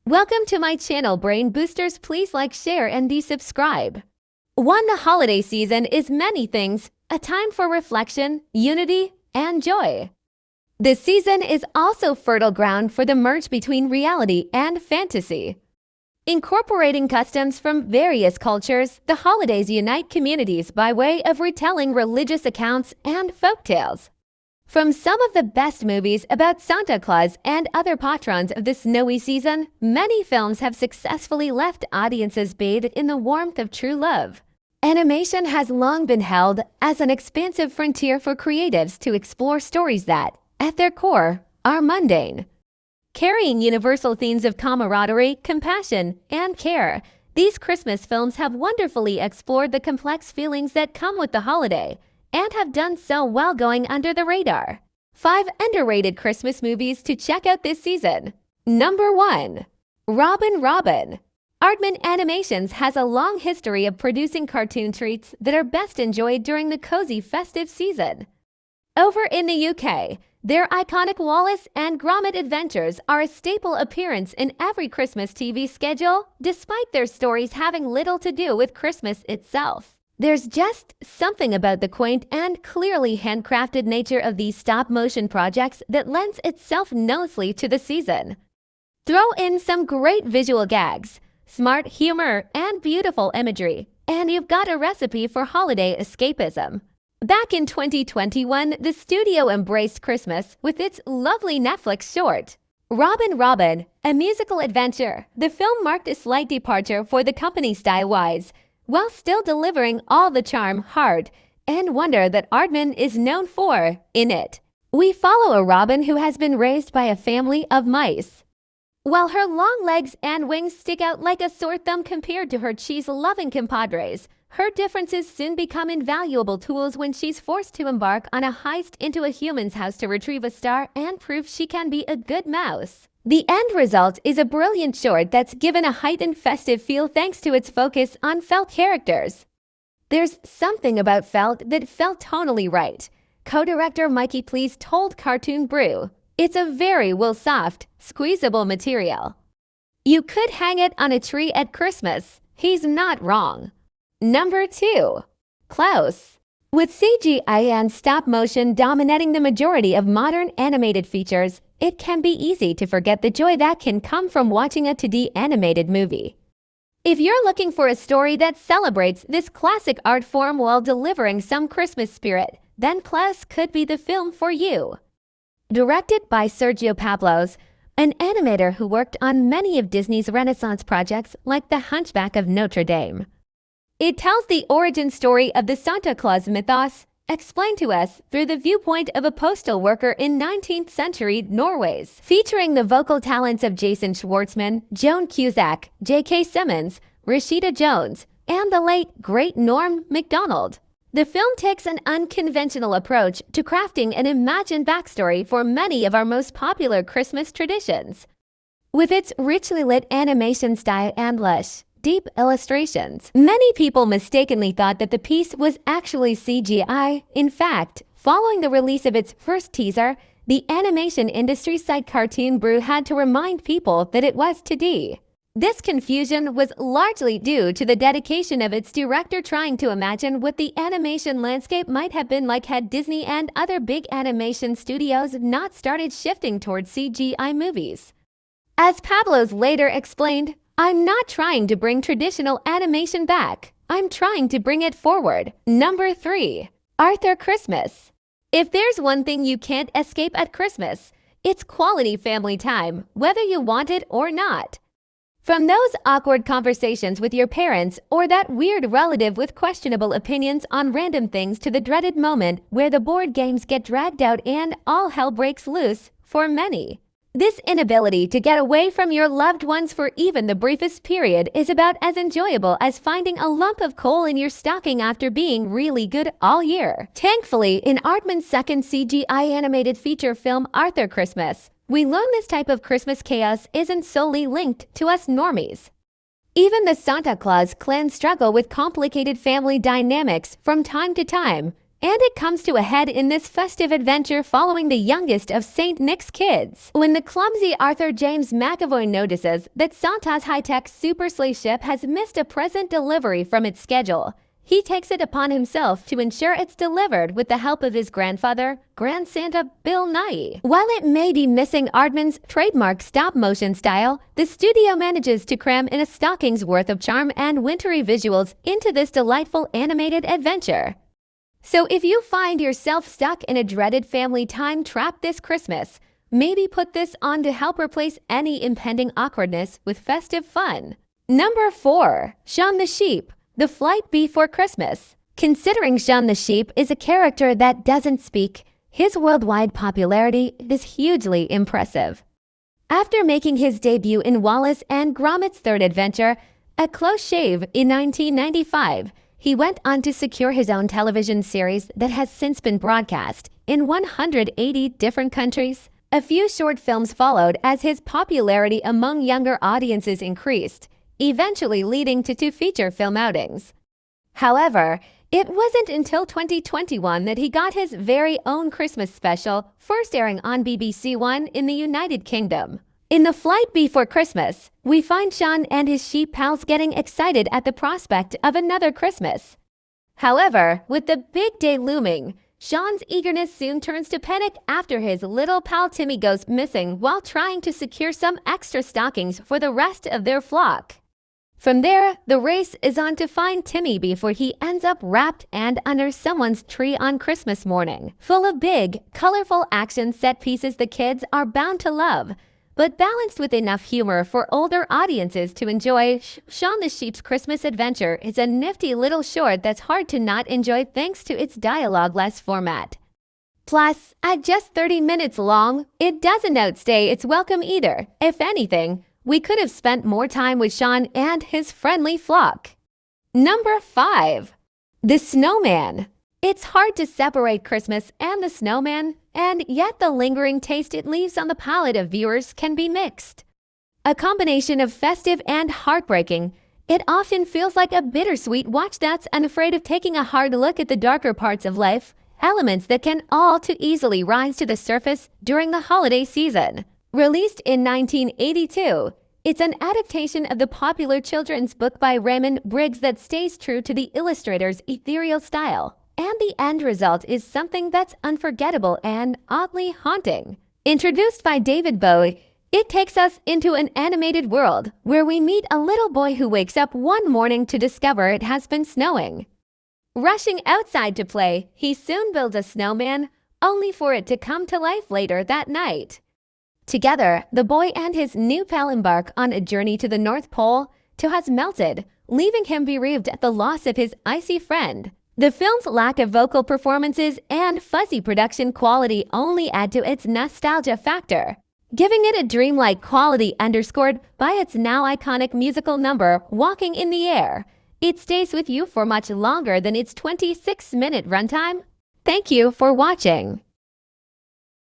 Welcome to my channel, Brain Boosters. Please like, share, and subscribe. The holiday season is many things, a time for reflection, unity, and joy. This season is also fertile ground for the merge between reality and fantasy. Incorporating customs from various cultures, the holidays unite communities by way of retelling religious accounts and folktales. From some of the best movies about Santa Claus and other patrons of the snowy season, many films have successfully left audiences bathed in the warmth of true love. Animation has long been held as an expansive frontier for creatives to explore stories that, at their core, are mundane. Carrying universal themes of camaraderie, compassion, and care, these Christmas films have wonderfully explored the complex feelings that come with the holiday, and have done so while going under the radar. 5 underrated Christmas movies to check out this season. Number 1. Robin Robin. Aardman Animations has a long history of producing cartoon treats that are best enjoyed during the cozy festive season. Over in the UK, their iconic Wallace and Gromit adventures are a staple appearance in every Christmas TV schedule, despite their stories having little to do with Christmas itself. There's just something about the quaint and clearly handcrafted nature of these stop-motion projects that lends itself nicely to the season. Throw in some great visual gags, smart humor, and beautiful imagery, and you've got a recipe for holiday escapism. Back in 2021, the studio embraced Christmas with its lovely Netflix short, Robin Robin, a musical adventure. The film marked a slight departure for the company style-wise, while still delivering all the charm, heart, and wonder that Aardman is known for in it. We follow a Robin who has been raised by a family of mice. While her long legs and wings stick out like a sore thumb compared to her cheese-loving compadres, her differences soon become invaluable tools when she's forced to embark on a heist into a human's house to retrieve a star and prove she can be a good mouse. The end result is a brilliant short that's given a heightened festive feel thanks to its focus on felt characters. There's something about felt that felt tonally right. Co-director Mikey Please told Cartoon Brew, "It's a very soft, squeezable material. You could hang it on a tree at Christmas." He's not wrong. Number 2. Klaus. With CGI and stop motion dominating the majority of modern animated features, it can be easy to forget the joy that can come from watching a 2D animated movie. If you're looking for a story that celebrates this classic art form while delivering some Christmas spirit, then Klaus could be the film for you. Directed by Sergio Pablos, an animator who worked on many of Disney's Renaissance projects like The Hunchback of Notre Dame. It tells the origin story of the Santa Claus mythos, explained to us through the viewpoint of a postal worker in 19th century Norway's, featuring the vocal talents of Jason Schwartzman, Joan Cusack, J.K. Simmons, Rashida Jones, and the late, great Norm Macdonald. The film takes an unconventional approach to crafting an imagined backstory for many of our most popular Christmas traditions. With its richly lit animation style and lush, deep illustrations, many people mistakenly thought that the piece was actually CGI. In fact, following the release of its first teaser, the animation industry site Cartoon Brew had to remind people that it was 2D. This confusion was largely due to the dedication of its director trying to imagine what the animation landscape might have been like had Disney and other big animation studios not started shifting towards CGI movies. As Pablos later explained, "I'm not trying to bring traditional animation back. I'm trying to bring it forward." Number 3. Arthur Christmas. If there's one thing you can't escape at Christmas, it's quality family time, whether you want it or not. From those awkward conversations with your parents or that weird relative with questionable opinions on random things to the dreaded moment where the board games get dragged out and all hell breaks loose for many. This inability to get away from your loved ones for even the briefest period is about as enjoyable as finding a lump of coal in your stocking after being really good all year. Thankfully, in Aardman's second CGI animated feature film Arthur Christmas, we learn this type of Christmas chaos isn't solely linked to us normies. Even the Santa Claus clan struggle with complicated family dynamics from time to time, And it comes to a head in this festive adventure following the youngest of St. Nick's kids. When the clumsy Arthur James McAvoy notices that Santa's high-tech super sleigh ship has missed a present delivery from its schedule, he takes it upon himself to ensure it's delivered with the help of his grandfather, Grand Santa Bill Nighy. While it may be missing Aardman's trademark stop-motion style, the studio manages to cram in a stocking's worth of charm and wintry visuals into this delightful animated adventure. So if you find yourself stuck in a dreaded family time trap this Christmas, maybe put this on to help replace any impending awkwardness with festive fun. Number 4. Shaun the Sheep. The Flight Before Christmas. Considering Shaun the Sheep is a character that doesn't speak, his worldwide popularity is hugely impressive. After making his debut in Wallace and Gromit's Third Adventure, A Close Shave in 1995, he went on to secure his own television series that has since been broadcast in 180 different countries. A few short films followed as his popularity among younger audiences increased, eventually leading to 2 feature film outings. However, it wasn't until 2021 that he got his very own Christmas special, first airing on BBC One in the United Kingdom. In The Flight Before Christmas, we find Shaun and his sheep pals getting excited at the prospect of another Christmas. However, with the big day looming, Shaun's eagerness soon turns to panic after his little pal Timmy goes missing while trying to secure some extra stockings for the rest of their flock. From there, the race is on to find Timmy before he ends up wrapped and under someone's tree on Christmas morning. Full of big, colorful action set pieces the kids are bound to love, but balanced with enough humor for older audiences to enjoy, Shaun the Sheep's Christmas Adventure is a nifty little short that's hard to not enjoy thanks to its dialogue-less format. Plus, at just 30 minutes long, it doesn't outstay its welcome either. If anything, we could have spent more time with Shaun and his friendly flock. Number 5. The Snowman. It's hard to separate Christmas and the snowman, and yet the lingering taste it leaves on the palate of viewers can be mixed. A combination of festive and heartbreaking, it often feels like a bittersweet watch that's unafraid of taking a hard look at the darker parts of life, elements that can all too easily rise to the surface during the holiday season. Released in 1982, it's an adaptation of the popular children's book by Raymond Briggs that stays true to the illustrator's ethereal style. And the end result is something that's unforgettable and oddly haunting. Introduced by David Bowie, it takes us into an animated world where we meet a little boy who wakes up one morning to discover it has been snowing. Rushing outside to play, he soon builds a snowman, only for it to come to life later that night. Together, the boy and his new pal embark on a journey to the North Pole till has melted, leaving him bereaved at the loss of his icy friend. The film's lack of vocal performances and fuzzy production quality only add to its nostalgia factor, giving it a dreamlike quality underscored by its now iconic musical number, Walking in the Air. It stays with you for much longer than its 26-minute runtime. Thank you for watching.